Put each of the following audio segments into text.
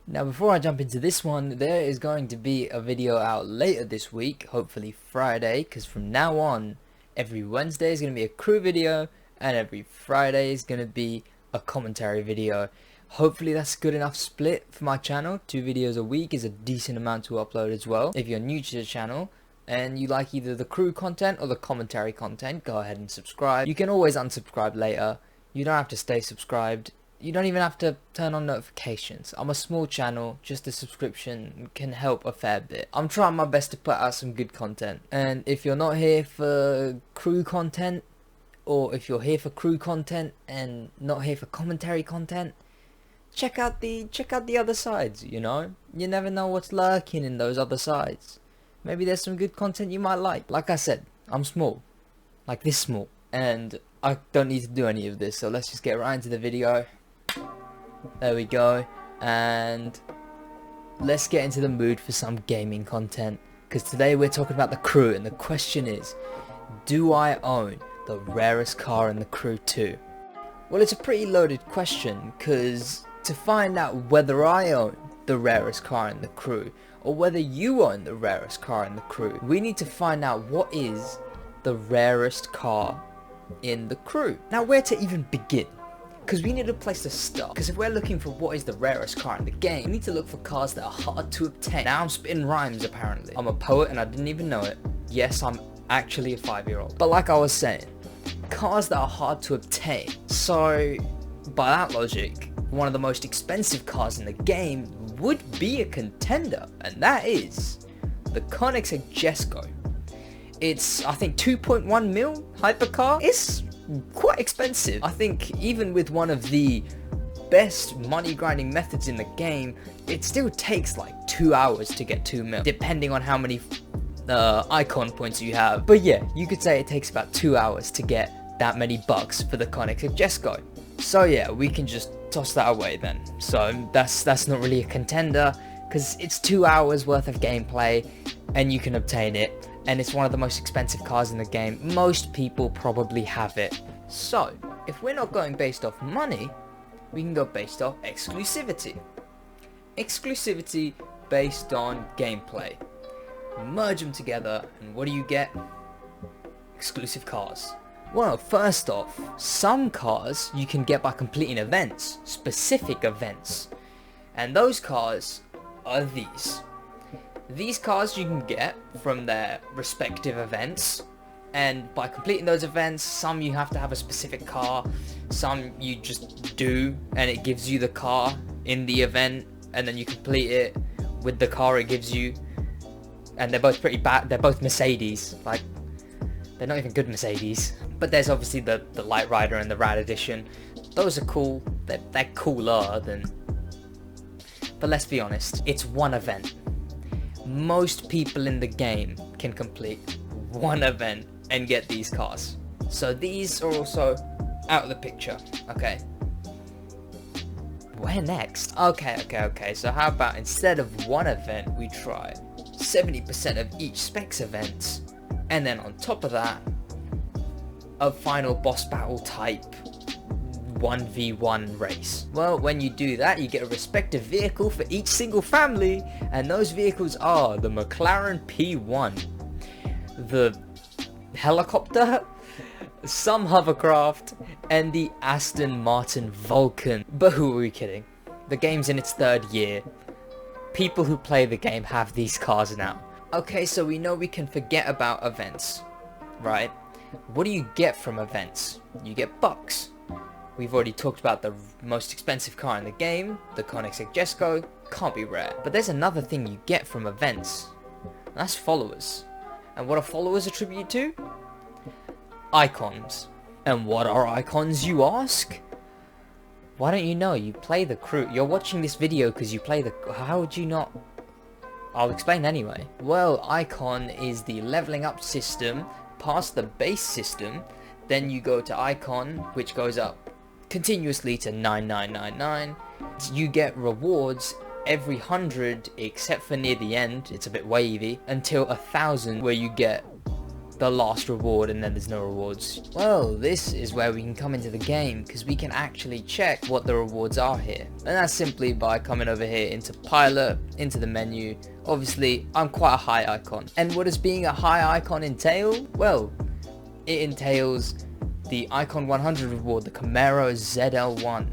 Now before I jump into this one, there is going to be a video out later this week, hopefully Friday, because from now on, every Wednesday is going to be a crew video, and every Friday is going to be a commentary video. Hopefully that's good enough split for my channel. 2 videos a week is a decent amount to upload as well. If you're new to the channel, and you like either the crew content or the commentary content, go ahead and subscribe. You can always unsubscribe later. You don't have to stay subscribed. You don't even have to turn on notifications. I'm a small channel, just a subscription can help a fair bit. I'm trying my best to put out some good content. And if you're not here for crew content, or if you're here for crew content and not here for commentary content, check out the other sides, you know? You never know what's lurking in those other sides. Maybe there's some good content you might like. Like I said, I'm small. Like this small. And I don't need to do any of this, so let's just get right into the video. There we go. And let's get into the mood for some gaming content. Because today we're talking about the crew, and the question is, do I own the rarest car in the crew too? Well, it's a pretty loaded question, because to find out whether I own the rarest car in the crew, or whether you own the rarest car in the crew, we need to find out what is the rarest car in the crew. Now, where to even begin? Because we need a place to start. Because if we're looking for what is the rarest car in the game, we need to look for cars that are hard to obtain. Now I'm spitting rhymes apparently. I'm a poet and I didn't even know it. Yes, I'm actually a 5-year-old. But like I was saying, cars that are hard to obtain. So by that logic, one of the most expensive cars in the game would be a contender, and that is the Koenigsegg Jesko. It's, I think, 2.1 mil hypercar. It's quite expensive. I think even with one of the best money grinding methods in the game, it still takes like 2 hours to get 2 mil, depending on how many icon points you have. But yeah, you could say it takes about 2 hours to get that many bucks for the Koenigsegg Jesko. So yeah, we can just toss that away then. So that's not really a contender, because it's 2 hours worth of gameplay and you can obtain it, and it's one of the most expensive cars in the game. Most people probably have it. So if we're not going based off money, we can go based off exclusivity. Exclusivity based on gameplay. Merge them together and what do you get? Exclusive cars. Well, first off, some cars you can get by completing events, specific events, and those cars are these. These cars you can get from their respective events, and by completing those events, some you have to have a specific car, some you just do and it gives you the car in the event, and then you complete it with the car it gives you, and they're both pretty bad. They're both Mercedes, like they're not even good Mercedes. But there's obviously the Light Rider and the Rad Edition. Those are cool. They're cooler than... But let's be honest, it's one event. Most people in the game can complete one event and get these cars. So these are also out of the picture. Okay. Where next? Okay. So how about instead of one event, we try 70% of each specs events, and then on top of that, a final boss battle type 1v1 race. Well, when you do that, you get a respective vehicle for each single family, and those vehicles are the McLaren P1, the helicopter, some hovercraft, and the Aston Martin Vulcan. But who are we kidding? The game's in its 3rd year. People who play the game have these cars now. Okay, so we know we can forget about events, right? What do you get from events? You get bucks. We've already talked about the most expensive car in the game, the Koenigsegg Jesko. Can't be rare. But there's another thing you get from events. That's followers. And what are followers attributed to? Icons. And what are icons, you ask? Why don't you know? You play the crew. You're watching this video because you play the... How would you not... I'll explain anyway. Well, icon is the leveling up system past the base system. Then you go to icon, which goes up continuously to 9999. You get rewards every 100 except for near the end. It's a bit wavy. Until 1000, where you get the last reward and then there's no rewards? Well, this is where we can come into the game, because we can actually check what the rewards are here. And that's simply by coming over here into pilot, into the menu. Obviously, I'm quite a high icon. And what does being a high icon entail? Well, it entails the Icon 100 reward, the Camaro ZL1,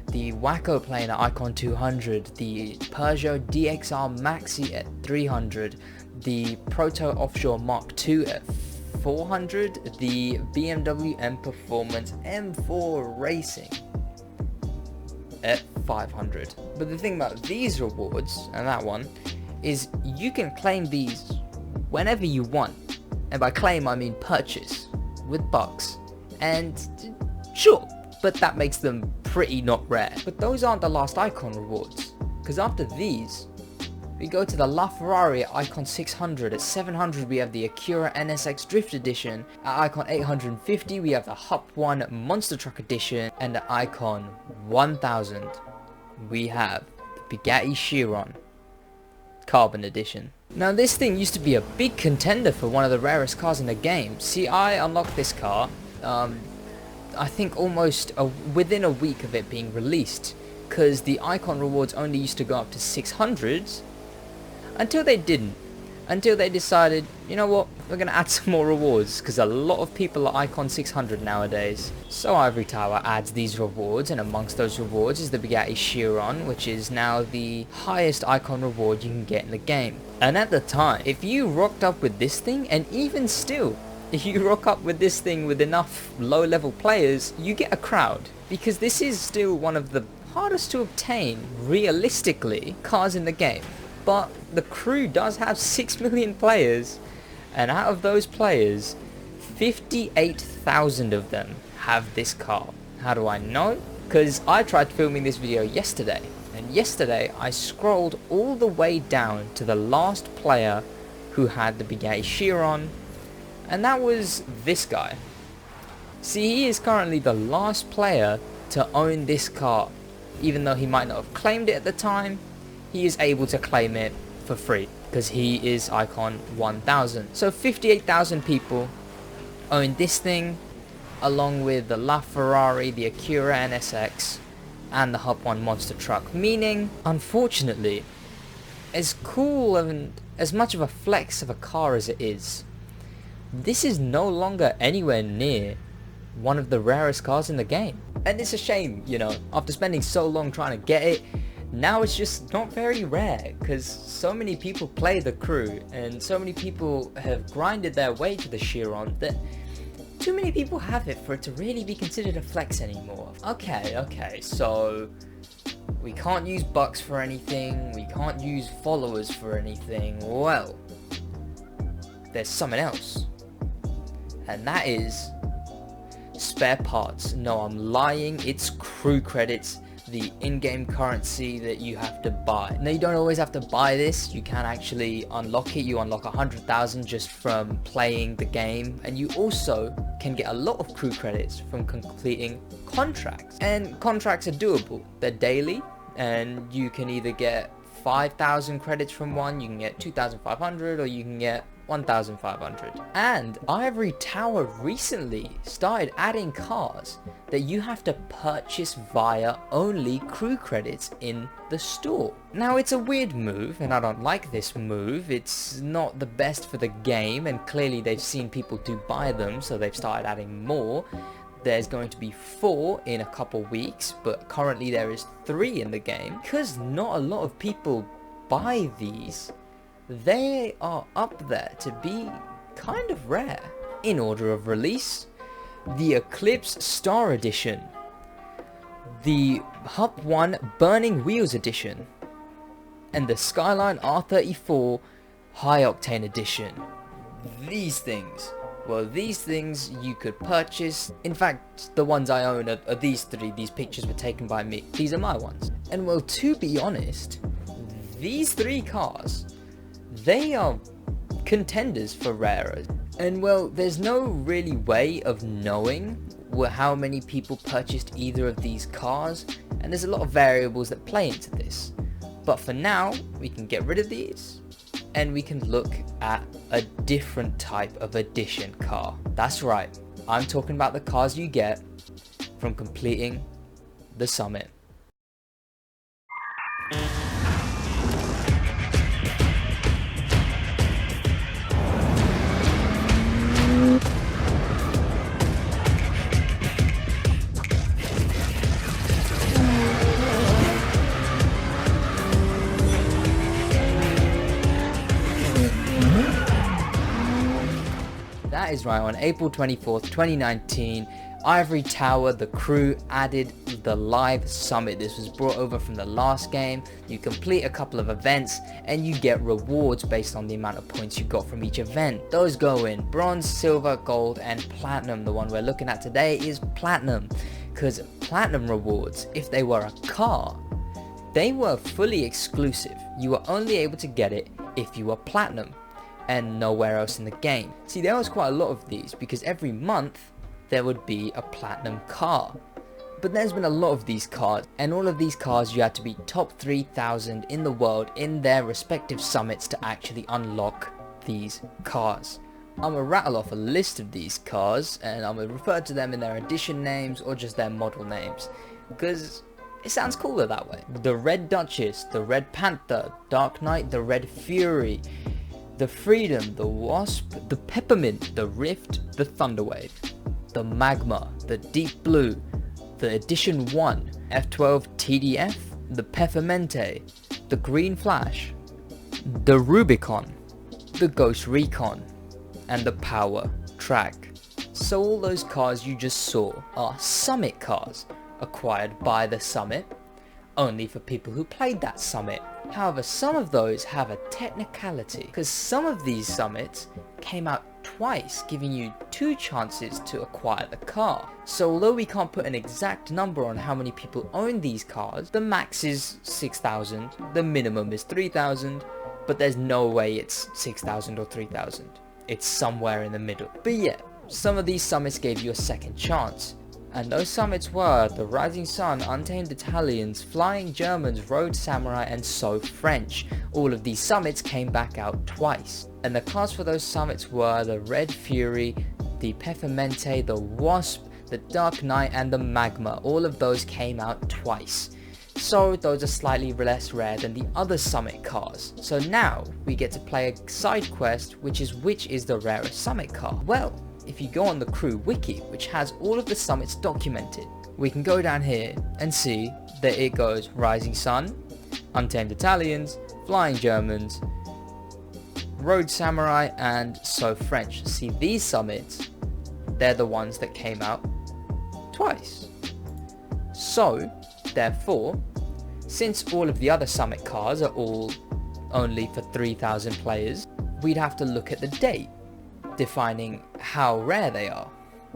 the Wacko Planer Icon 200, the Peugeot DXR Maxi at 300, the Proto Offshore Mark II at 400, the BMW M Performance M4 Racing at 500. But the thing about these rewards, and that one, is you can claim these whenever you want. And by claim I mean purchase with bucks. And sure, but that makes them pretty not rare. But those aren't the last icon rewards, because after these we go to the LaFerrari at icon 600. At 700 we have the Acura NSX Drift Edition. At icon 850 we have the Hup 1 Monster Truck Edition. And at icon 1000 we have the Bugatti Chiron Carbon Edition. Now this thing used to be a big contender for one of the rarest cars in the game. See, I unlocked this car I think almost within a week of it being released, because the icon rewards only used to go up to 600s until they didn't. Until they decided, you know what, we're going to add some more rewards, because a lot of people are icon 600 nowadays. So Ivory Tower adds these rewards, and amongst those rewards is the Bugatti Chiron, which is now the highest icon reward you can get in the game. And at the time, if you rocked up with this thing, and even still, if you rock up with this thing with enough low level players, you get a crowd, because this is still one of the hardest to obtain, realistically, cars in the game. But the crew does have 6 million players, and out of those players, 58,000 of them have this car. How do I know? Because I tried filming this video yesterday, and yesterday I scrolled all the way down to the last player who had the Bugatti Chiron, and that was this guy. See, he is currently the last player to own this car. Even though he might not have claimed it at the time, he is able to claim it for free, because he is icon 1000. So 58,000 people own this thing, along with the LaFerrari, the Acura NSX, and the Hup 1 Monster Truck. Meaning, unfortunately, as cool and as much of a flex of a car as it is, this is no longer anywhere near one of the rarest cars in the game. And it's a shame, you know, after spending so long trying to get it, now it's just not very rare, because so many people play the crew, and so many people have grinded their way to the Chiron that too many people have it for it to really be considered a flex anymore. Okay, so we can't use bucks for anything, we can't use followers for anything. Well, there's something else. And that is spare parts. No, I'm lying, it's crew credits, the in-game currency that you have to buy. Now, you don't always have to buy this, you can actually unlock it. You unlock 100,000 just from playing the game, and you also can get a lot of crew credits from completing contracts. And contracts are doable, they're daily, and you can either get 5,000 credits from one, you can get 2,500, or you can get 1,500. And Ivory Tower recently started adding cars that you have to purchase via only crew credits in the store. Now, it's a weird move, and I don't like this move. It's not the best for the game, and clearly they've seen people do buy them, so they've started adding more. There's going to be 4 in a couple weeks, but currently there is 3 in the game. Because not a lot of people buy these, they are up there to be kind of rare. In order of release, the Eclipse Star Edition, the Hup 1 Burning Wheels Edition, and the Skyline R34 High Octane Edition. These things, well, these things you could purchase. In fact, the ones I own are these 3. These pictures were taken by me. These are my ones. And well, to be honest, these 3 cars, they are contenders for rarer. And well, there's no really way of knowing how many people purchased either of these cars, and there's a lot of variables that play into this. But for now, we can get rid of these, and we can look at a different type of edition car. That's right, I'm talking about the cars you get from completing the summit. That is right, on April 24th, 2019, Ivory Tower, the crew added the live summit. This was brought over from the last game. You complete a couple of events and you get rewards based on the amount of points you got from each event. Those go in bronze, silver, gold, and platinum. The one we're looking at today is platinum, because platinum rewards, if they were a car, they were fully exclusive. You were only able to get it if you were platinum and nowhere else in the game. See, there was quite a lot of these because every month there would be a platinum car. But there's been a lot of these cars, and all of these cars you had to be top 3,000 in the world in their respective summits to actually unlock these cars. I'm gonna rattle off a list of these cars and I'm gonna refer to them in their edition names or just their model names, because it sounds cooler that way. The Red Duchess, the Red Panther, Dark Knight, the Red Fury, the Freedom, the Wasp, the Peppermint, the Rift, the Thunderwave, the Magma, the Deep Blue, the Edition 1, F12 TDF, the Peppermente, the Green Flash, the Rubicon, the Ghost Recon, and the Power Track. So all those cars you just saw are Summit cars, acquired by the Summit, only for people who played that Summit. However, some of those have a technicality, because some of these Summits came out twice, giving you 2 chances to acquire the car. So although we can't put an exact number on how many people own these cars, the max is 6,000, the minimum is 3,000, but there's no way it's 6,000 or 3,000. It's somewhere in the middle. But yeah, some of these Summits gave you a second chance. And those Summits were the Rising Sun, Untamed Italians, Flying Germans, Road Samurai, and So French. All of these Summits came back out twice. And the cars for those Summits were the Red Fury, the Peppermente, the Wasp, the Dark Knight, and the Magma. All of those came out twice. So those are slightly less rare than the other Summit cars. So now we get to play a side quest, which is the rarest Summit car. Well, if you go on the crew wiki, which has all of the summits documented, we can go down here and see that it goes Rising Sun, Untamed Italians, Flying Germans, Road Samurai, and So French. See, these summits, they're the ones that came out twice. So therefore, since all of the other summit cars are all only for 3,000 players, we'd have to look at the date, defining how rare they are.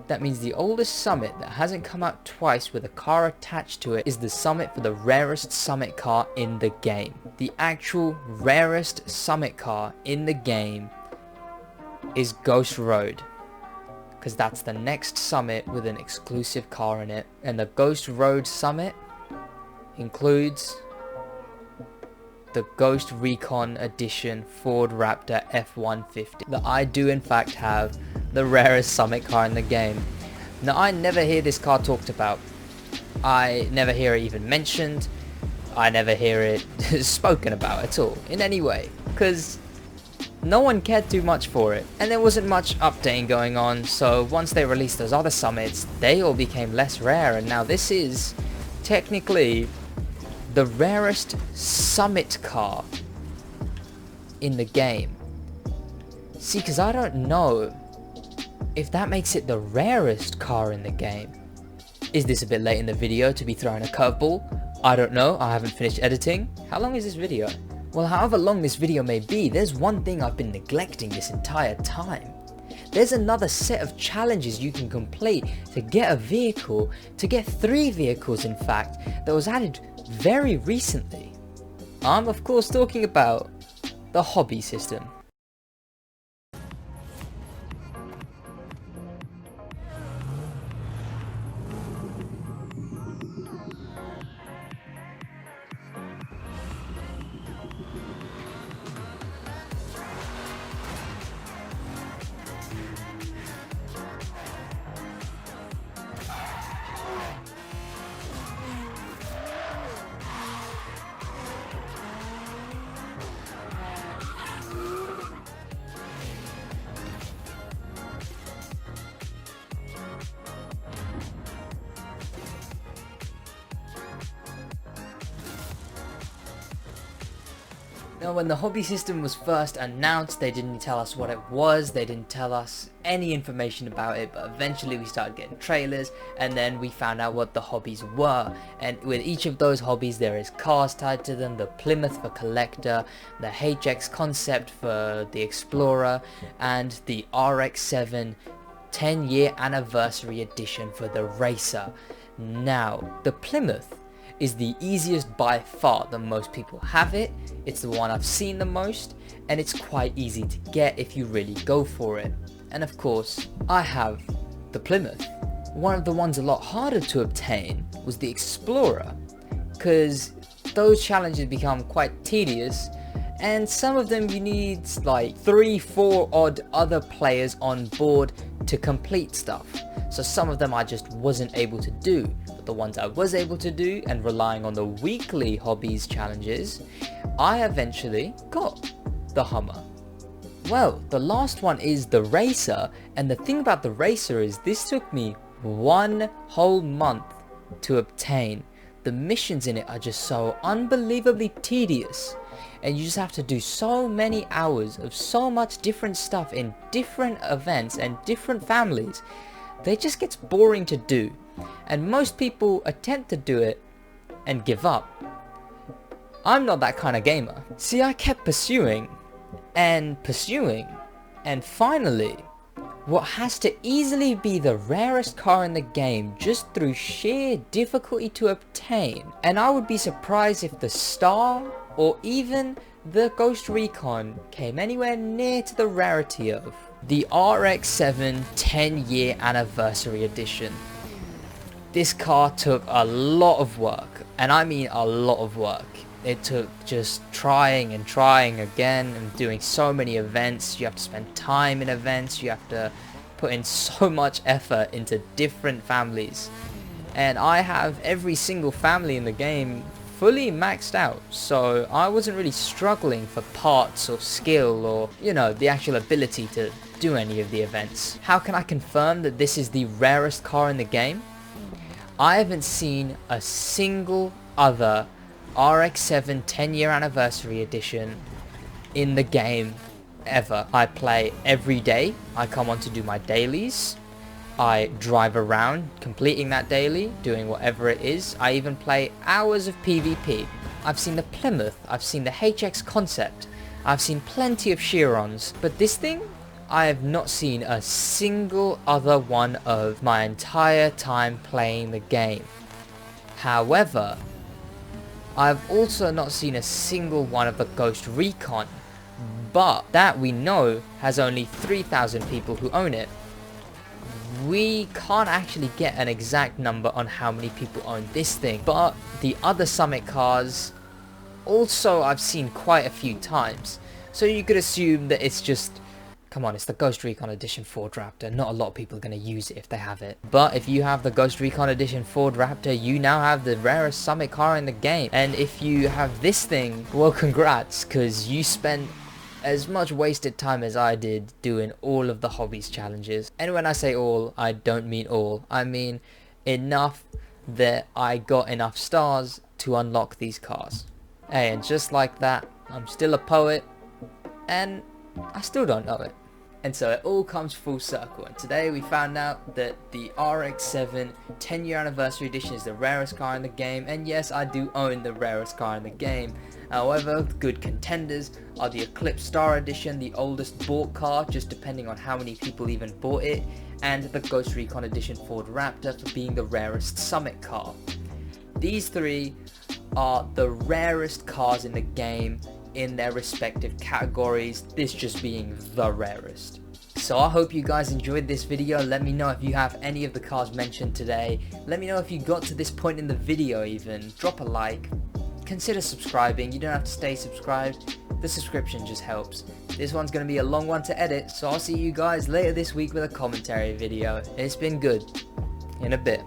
That means the oldest summit that hasn't come out twice with a car attached to it is the summit for the rarest summit car in the game. The actual rarest summit car in the game is Ghost Road, because that's the next summit with an exclusive car in it. And the Ghost Road summit includes the Ghost Recon Edition Ford Raptor F-150. That I do in fact have the rarest summit car in the game. Now, I never hear this car talked about. I never hear it even mentioned. I never hear it spoken about at all in any way, because no one cared too much for it, and there wasn't much updating going on. So once they released those other summits, they all became less rare, and now this is technically the rarest summit car in the game. See, because I don't know if that makes it the rarest car in the game. Is this a bit late in the video to be throwing a curveball? I don't know, I haven't finished editing. How long is this video? Well, however long this video may be, there's one thing I've been neglecting this entire time. There's another set of challenges you can complete to get a vehicle, to get 3 vehicles in fact, that was added very recently. I'm of course talking about the hobby system. Now, when the hobby system was first announced, they didn't tell us what it was, they didn't tell us any information about it, but eventually we started getting trailers, and then we found out what the hobbies were. And with each of those hobbies, there is cars tied to them: the Plymouth for collector, the HX concept for the Explorer, and the RX-7 10-year anniversary edition for the Racer. Now, the Plymouth is the easiest by far. The most people have it, it's the one I've seen the most, and it's quite easy to get if you really go for it. And of course, I have the Plymouth. One of the ones a lot harder to obtain was the Explorer, because those challenges become quite tedious, and some of them you need like 3-4 odd other players on board to complete stuff. So some of them I just wasn't able to do, but the ones I was able to do, and relying on the weekly hobbies challenges, I eventually got the Hummer. Well, the last one is the Racer, and the thing about the Racer is this took me 1 whole month to obtain. The missions in it are just so unbelievably tedious, and you just have to do so many hours of so much different stuff in different events and different families. It just gets boring to do, and most people attempt to do it and give up. I'm not that kind of gamer. See, I kept pursuing, and finally, what has to easily be the rarest car in the game just through sheer difficulty to obtain, and I would be surprised if the Star or even the Ghost Recon came anywhere near to the rarity of the RX-7 10-year anniversary edition. This car took a lot of work, and I mean a lot of work. It took just trying again and doing so many events. You have to spend time in events, you have to put in so much effort into different families. And I have every single family in the game fully maxed out, so I wasn't really struggling for parts or skill or, you know, the actual ability to do any of the events. How can I confirm that this is the rarest car in the game? I haven't seen a single other RX-7 10-year anniversary edition in the game ever. I play every day. I come on to do my dailies. I drive around completing that daily, doing whatever it is. I even play hours of PvP. I've seen the Plymouth, I've seen the HX concept, I've seen plenty of Chirons, but this thing I have not seen a single other one of my entire time playing the game. However, I've also not seen a single one of the Ghost Recon, but that we know has only 3,000 people who own it. We can't actually get an exact number on how many people own this thing, but the other Summit cars also I've seen quite a few times, so you could assume that it's just, come on, it's the Ghost Recon Edition Ford Raptor. Not a lot of people are going to use it if they have it, but if you have the Ghost Recon Edition Ford Raptor, you now have the rarest Summit car in the game. And if you have this thing, well, congrats, because you spent as much wasted time as I did doing all of the hobbies challenges. And when I say all, I don't mean all. I mean enough that I got enough stars to unlock these cars. Hey, and just like that, I'm still a poet, and I still don't know it. And so it all comes full circle, and today we found out that the RX-7 10-year anniversary edition is the rarest car in the game, and yes, I do own the rarest car in the game. However, good contenders are the Eclipse Star Edition, the oldest bought car, just depending on how many people even bought it, and the Ghost Recon Edition Ford Raptor for being the rarest Summit car. These three are the rarest cars in the game in their respective categories, this just being the rarest. So I hope you guys enjoyed this video. Let me know if you have any of the cars mentioned today. Let me know if you got to this point in the video even. Drop a like. Consider subscribing. You don't have to stay subscribed. The subscription just helps. This one's going to be a long one to edit, so I'll see you guys later this week with a commentary video. It's been good. In a bit.